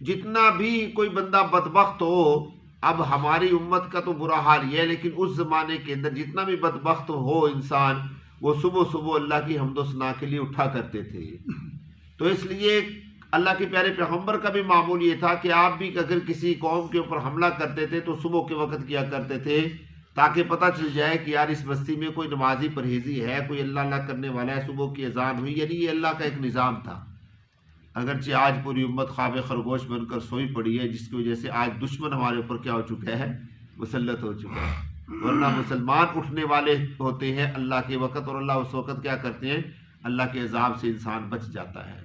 جتنا بھی کوئی بندہ بدبخت ہو، اب ہماری امت کا تو برا حال یہ ہے، لیکن اس زمانے کے اندر جتنا بھی بدبخت ہو انسان، وہ صبح صبح اللہ کی حمد و ثنا کے لیے اٹھا کرتے تھے۔ تو اس لیے اللہ کے پیارے پیغمبر کا بھی معمول یہ تھا کہ آپ بھی اگر کسی قوم کے اوپر حملہ کرتے تھے تو صبح کے وقت کیا کرتے تھے، تاکہ پتہ چل جائے کہ یار اس بستی میں کوئی نمازی پرہیزی ہے، کوئی اللہ اللہ کرنے والا ہے، صبح کی اذان ہوئی، یعنی یہ اللہ کا ایک نظام تھا۔ اگرچہ آج پوری امت خواب خرگوش بن کر سوئی پڑی ہے، جس کی وجہ سے آج دشمن ہمارے اوپر کیا ہو چکا ہے، مسلط ہو چکا ہے، ورنہ مسلمان اٹھنے والے ہوتے ہیں اللہ کے وقت، اور اللہ اس وقت کیا کرتے ہیں، اللہ کے عذاب سے انسان بچ جاتا ہے۔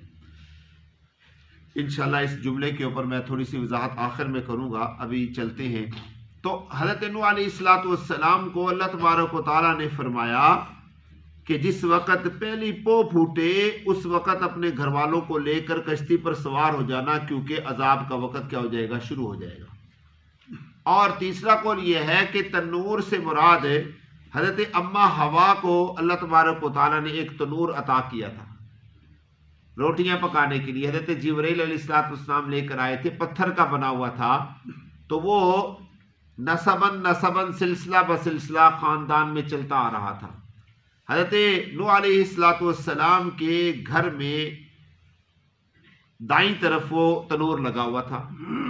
انشاءاللہ اس جملے کے اوپر میں تھوڑی سی وضاحت آخر میں کروں گا، ابھی چلتے ہیں۔ تو حضرت نوح علیہ السلام کو اللہ تبارک و تعالیٰ نے فرمایا کہ جس وقت پہلی پو پھوٹے اس وقت اپنے گھر والوں کو لے کر کشتی پر سوار ہو جانا، کیونکہ عذاب کا وقت کیا ہو جائے گا، شروع ہو جائے گا۔ اور تیسرا قول یہ ہے کہ تنور سے مراد حضرت اماں حوا کو اللہ تبارک و تعالیٰ نے ایک تنور عطا کیا تھا روٹیاں پکانے کے لیے۔ حضرت جبرائیل علیہ السلام لے کر آئے تھے، پتھر کا بنا ہوا تھا، تو وہ نسباً سلسلہ بسلسلہ خاندان میں چلتا آ رہا تھا۔ حضرت نوح علیہ السلام کے گھر میں دائیں طرف وہ تنور لگا ہوا تھا،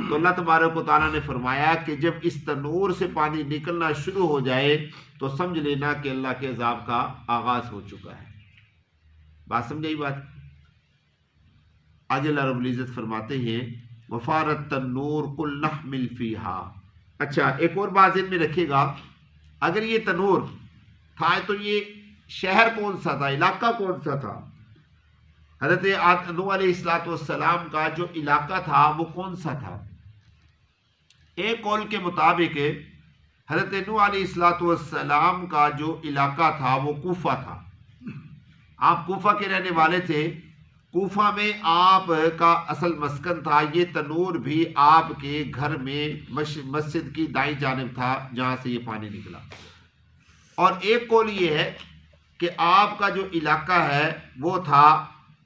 تو اللہ تبارک و تعالیٰ نے فرمایا کہ جب اس تنور سے پانی نکلنا شروع ہو جائے تو سمجھ لینا کہ اللہ کے عذاب کا آغاز ہو چکا ہے۔ بات سمجھائی بات؟ آگے اللہ رب العزت فرماتے ہیں وفارت تنور کل نحمل فیہا۔ اچھا ایک اور بات ذہن میں رکھے گا، اگر یہ تنور تھا تو یہ شہر کون سا تھا، علاقہ کون سا تھا؟ حضرت نوح علیہ السلام کا جو علاقہ تھا وہ کون سا تھا؟ ایک قول کے مطابق حضرت نوح علیہ السلام کا جو علاقہ تھا وہ کوفہ تھا۔ آپ کوفہ کے رہنے والے تھے، کوفہ میں آپ کا اصل مسکن تھا۔ یہ تنور بھی آپ کے گھر میں مسجد کی دائیں جانب تھا جہاں سے یہ پانی نکلا۔ اور ایک قول یہ ہے کہ آپ کا جو علاقہ ہے وہ تھا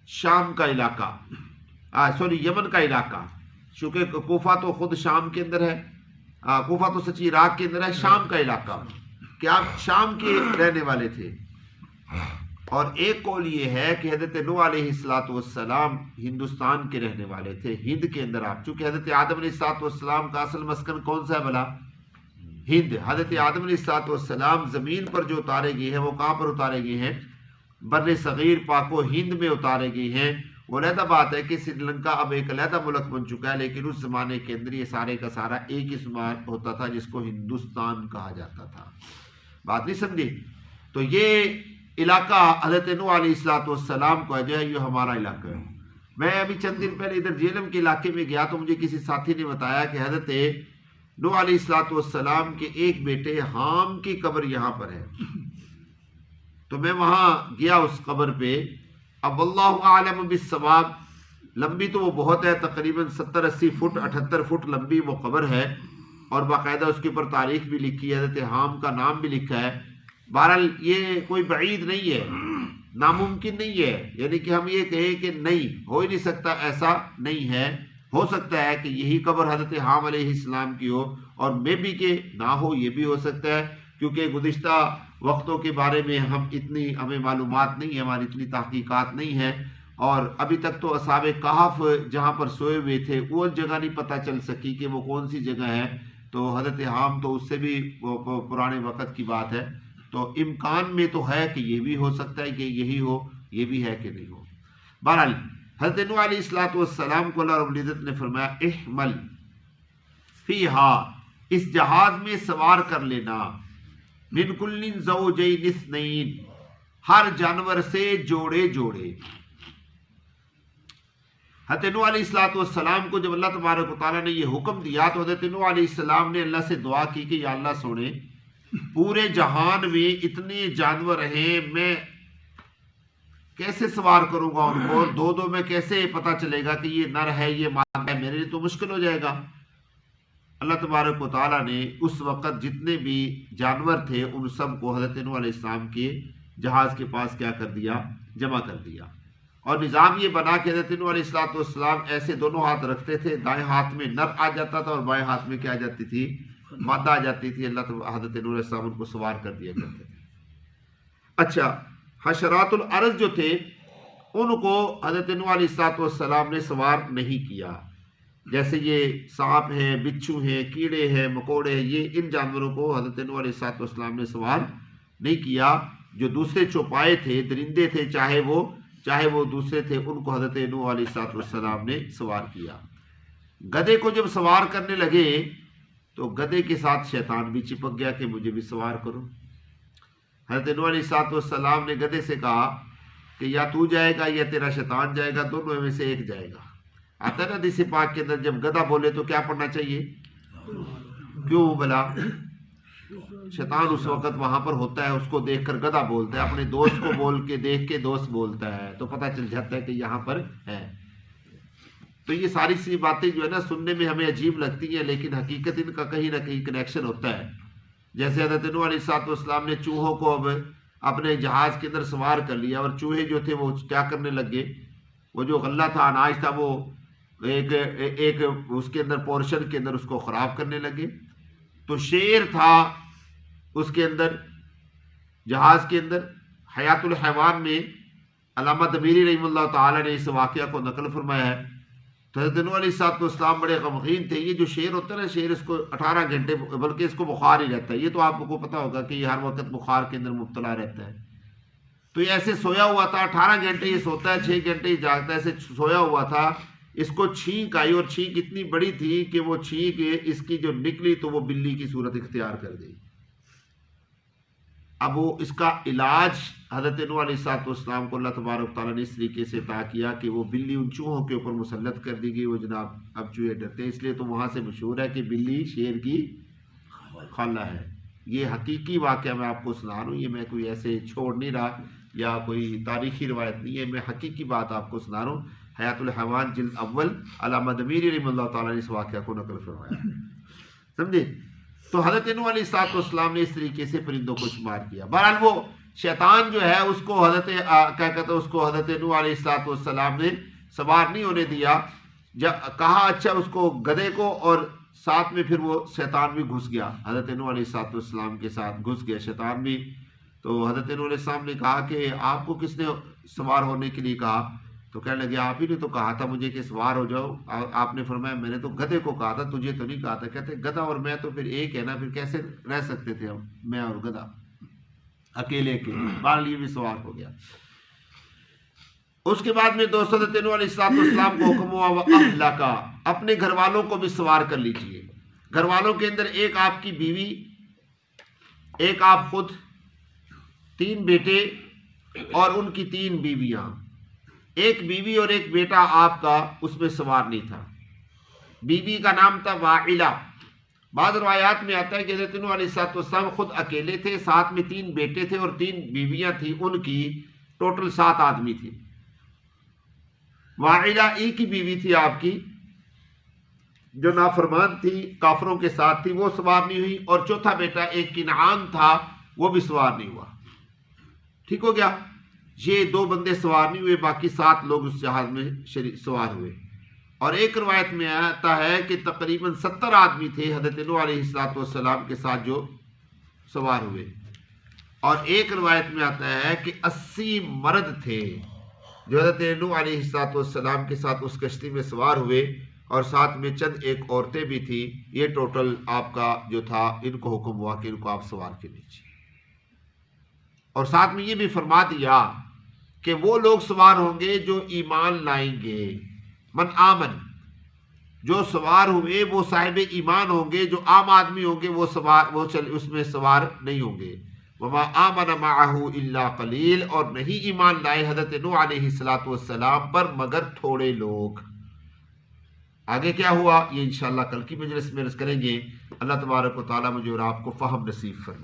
شام کا علاقہ، یمن کا علاقہ، چونکہ کوفہ تو خود شام کے اندر ہے، کوفہ تو سچی عراق کے اندر ہے، شام کا علاقہ کہ آپ شام کے رہنے والے تھے۔ اور ایک قول یہ ہے کہ حضرت نوح علیہ السلام ہندوستان کے رہنے والے تھے، ہند کے اندر آپ، چونکہ حضرت آدم علیہ السلام کا اصل مسکن کون سا ہے بھلا؟ ہند۔ حضرت آدم علیہ السلام زمین پر جو اتارے گئے ہیں وہ کہاں پر اتارے گئے ہیں؟ بر صغیر پاک و ہند میں اتارے گئے ہیں۔ وہ علیحدہ بات ہے کہ سری لنکا اب ایک علیحدہ ملک بن چکا ہے، لیکن اس زمانے کے اندر یہ سارے کا سارا ایک ہی زمان ہوتا تھا جس کو ہندوستان کہا جاتا تھا۔ بات نہیں سمجھی؟ تو یہ علاقہ حضرت نوح علیہ السلام کو جو ہے یہ ہمارا علاقہ ہے۔ میں ابھی چند دن پہلے ادھر جیلم کے علاقے میں گیا تو مجھے کسی ساتھی نے بتایا کہ حضرت نوح علیہ السلام کے ایک بیٹے حام کی قبر یہاں پر ہے، تو میں وہاں گیا اس قبر پہ۔ اب واللہ اعلم بالصواب، لمبی تو وہ بہت ہے، تقریباً 70-80 فٹ 78 فٹ لمبی وہ قبر ہے، اور باقاعدہ اس کے اوپر تاریخ بھی لکھی ہے، حضرت حام کا نام بھی لکھا ہے۔ بہرحال یہ کوئی بعید نہیں ہے، ناممکن نہیں ہے، یعنی کہ ہم یہ کہیں کہ نہیں ہو ہی نہیں سکتا، ایسا نہیں ہے۔ ہو سکتا ہے کہ یہی قبر حضرت حام علیہ السلام کی ہو، اور میں بھی کہ نہ ہو، یہ بھی ہو سکتا ہے، کیونکہ گزشتہ وقتوں کے بارے میں ہمیں معلومات نہیں ہے، ہماری اتنی تحقیقات نہیں ہے، اور ابھی تک تو اصحاب کہف جہاں پر سوئے ہوئے تھے وہ جگہ نہیں پتہ چل سکی کہ وہ کون سی جگہ ہے، تو حضرت حام تو اس سے بھی پرانے وقت کی بات ہے، تو امکان میں تو ہے کہ یہ بھی ہو سکتا ہے کہ یہی ہو، یہ بھی ہے کہ نہیں ہو۔ بہرحال حضرت نوح علیہ السلام کو اللہ رب العزت نے فرمایا احمل فیہا، اس جہاز میں سوار کر لینا، من کل زوجین اثنین، ہر جانور سے جوڑے جوڑے۔ حضرت نوح علیہ السلام کو جب اللہ تبارک و تعالیٰ نے یہ حکم دیا تو حضرت نوح علیہ السلام نے اللہ سے دعا کی کہ یا اللہ سونے، پورے جہان میں اتنے جانور ہیں، میں کیسے سوار کروں گا ان کو، دو دو میں کیسے پتہ چلے گا کہ یہ نر ہے یہ مادہ ہے، میرے لیے تو مشکل ہو جائے گا۔ اللہ تبارک و تعالیٰ نے اس وقت جتنے بھی جانور تھے ان سب کو حضرت نوح علیہ السلام کے جہاز کے پاس کیا کر دیا، جمع کر دیا، اور نظام یہ بنا کہ حضرت نوح علیہ السلام ایسے دونوں ہاتھ رکھتے تھے، دائیں ہاتھ میں نر آ جاتا تھا اور بائیں ہاتھ میں کیا آ جاتی تھی؟ مادہ آ جاتی تھی۔ اللہ تو حضرت نوح علیہ السلام ان کو سوار کر دیا کرتے تھے۔ اچھا، حشرات الارض جو تھے ان کو حضرت نوح علیہ السلام نے سوار نہیں کیا، جیسے یہ سانپ ہیں، بچھو ہیں، کیڑے ہیں، مکوڑے ہیں، یہ ان جانوروں کو حضرت نوح علیہ السلام نے سوار نہیں کیا۔ جو دوسرے چوپائے تھے، درندے تھے، چاہے وہ دوسرے تھے، ان کو حضرت نوح علیہ السلام نے سوار کیا۔ گدھے کو جب سوار کرنے لگے تو گدھے کے ساتھ شیطان بھی چپک گیا کہ مجھے بھی سوار کرو۔ حضرت نوح علیہ السلام نے گدھے سے کہا کہ یا تو جائے گا یا تیرا شیطان جائے گا، دونوں میں سے ایک جائے گا۔ آتا ہے نا حدیث پاک کے اندر جب گدھا بولے تو کیا پڑھنا چاہیے؟ کیوں بلا؟ شیطان اس وقت وہاں پر ہوتا ہے، اس کو دیکھ کر گدھا بولتا ہے، اپنے دوست کو بول کے دیکھ کے دوست بولتا ہے، تو پتہ چل جاتا ہے کہ یہاں پر ہے۔ تو یہ ساری سی باتیں جو ہے نا سننے میں ہمیں عجیب لگتی ہیں، لیکن حقیقت ان کا کہیں نہ کہیں کنیکشن ہوتا ہے۔ جیسے حضرت نوح علیہ السلام نے چوہوں کو اب اپنے جہاز کے اندر سوار کر لیا، اور چوہے جو تھے وہ کیا کرنے لگے؟ وہ جو غلہ تھا، اناج تھا، وہ ایک اس کے اندر پورشن کے اندر اس کو خراب کرنے لگے۔ تو شیر تھا اس کے اندر، جہاز کے اندر۔ حیات الحیوان میں علامہ دمیری رحمہ اللہ تعالی نے اس واقعہ کو نقل فرمایا ہے۔ تو حضرت نوح علیہ السلام بڑے غمگین تھے۔ یہ جو شیر ہوتا ہے نا، شیر اس کو 18 گھنٹے بلکہ اس کو بخار ہی رہتا ہے، یہ تو آپ کو پتا ہوگا کہ یہ ہر وقت بخار کے اندر مبتلا رہتا ہے۔ تو یہ ایسے سویا ہوا تھا، 18 گھنٹے یہ سوتا ہے، 6 گھنٹے ہی جاگتا ہے، ایسے سویا ہوا تھا۔ اس کو چھینک آئی، اور چھینک اتنی بڑی تھی کہ وہ چھینک اس کی جو نکلی تو وہ بلی کی صورت اختیار کر گئی۔ اب وہ اس کا علاج حضرت نوح علیہ السلام کو اللہ تبارک تعالیٰ نے اس طریقے سے عطا کیا کہ وہ بلی ان چوہوں کے اوپر مسلط کر دی گئی۔ وہ جناب اب چوہے ڈرتے ہیں، اس لیے تو وہاں سے مشہور ہے کہ بلی شیر کی خالہ ہے۔ یہ حقیقی واقعہ میں آپ کو سنا رہا ہوں، یہ میں کوئی ایسے چھوڑ نہیں رہا یا کوئی تاریخی روایت نہیں ہے، میں حقیقی بات آپ کو سنا رہا ہوں۔ حیات الحیوان جلد اول، علامہ دمیری رحمہ اللہ تعالیٰ نے اس واقعہ کو نقل فرمایا، سمجھے؟ تو حضرت نوح علیہ السلام نے اس طریقے سے پرندوں کو شمار کیا۔ بہرحال وہ شیطان جو ہے اس کو حضرت نوح علیہ السلام نے سوار نہیں ہونے دیا۔ کہا اچھا اس کو گدھے کو، اور ساتھ میں پھر وہ شیطان بھی گھس گیا، حضرت نوح علیہ السلام کے ساتھ گھس گیا شیطان بھی۔ تو حضرت نوح علیہ السلام نے کہا کہ آپ کو کس نے سوار ہونے کے لیے کہا؟ تو کہنے لگے آپ ہی نے تو کہا تھا مجھے کہ سوار ہو جاؤ۔ آپ نے فرمایا میں نے تو گدھے کو کہا تھا، تجھے تو نہیں کہا تھا۔ کہتے گدھا اور میں تو پھر ایک ہے نا، پھر کیسے رہ سکتے تھے ہم، میں اور گدھا اکیلے کے؟ بہرحال یہ بھی سوار ہو گیا۔ اس کے بعد میں دوستو حضرت نوح علیہ السلام کو حکم ہوا وَأَهْلَكَ، اپنے گھر والوں کو بھی سوار کر لیجئے۔ گھر والوں کے اندر ایک آپ کی بیوی، ایک آپ خود، 3 بیٹے اور ان کی 3 بیویاں۔ ایک بیوی اور ایک بیٹا آپ کا اس میں سوار نہیں تھا۔ بیوی کا نام تھا واعلہ۔ بعض روایات میں آتا ہے کہ حضرت نوح علیہ السلام خود اکیلے تھے، ساتھ میں 3 بیٹے تھے اور 3 بیویاں تھیں، ان کی ٹوٹل 7 آدمی تھے۔ واعلہ ایک ہی بیوی تھی آپ کی جو نافرمان تھی، کافروں کے ساتھ تھی، وہ سوار نہیں ہوئی، اور چوتھا بیٹا ایک کنعان تھا، وہ بھی سوار نہیں ہوا۔ ٹھیک ہو گیا؟ یہ 2 بندے سوار نہیں ہوئے، باقی 7 لوگ اس جہاز میں سوار ہوئے۔ اور ایک روایت میں آتا ہے کہ تقریباً 70 آدمی تھے حضرت نوح علیہ السلام کے ساتھ جو سوار ہوئے، اور ایک روایت میں آتا ہے کہ 80 مرد تھے جو حضرت نوح علیہ السلام کے ساتھ اس کشتی میں سوار ہوئے، اور ساتھ میں چند ایک عورتیں بھی تھیں۔ یہ ٹوٹل آپ کا جو تھا، ان کو حکم ہوا کہ ان کو آپ سوار کے لیجیے، اور ساتھ میں یہ بھی فرما دیا کہ وہ لوگ سوار ہوں گے جو ایمان لائیں گے۔ من آمن، جو سوار ہوئے وہ صاحب ایمان ہوں گے، جو عام آدمی ہوں گے وہ اس میں سوار نہیں ہوں گے۔ وما آمن معه الا قلیل، اور نہیں ایمان لائے حضرت نوح علیہ السلام پر مگر تھوڑے لوگ۔ آگے کیا ہوا یہ انشاءاللہ کل کی مجلس میں عرض کریں گے۔ اللہ تبارک و تعالیٰ مجھے اور آپ کو فہم نصیب فرمائے۔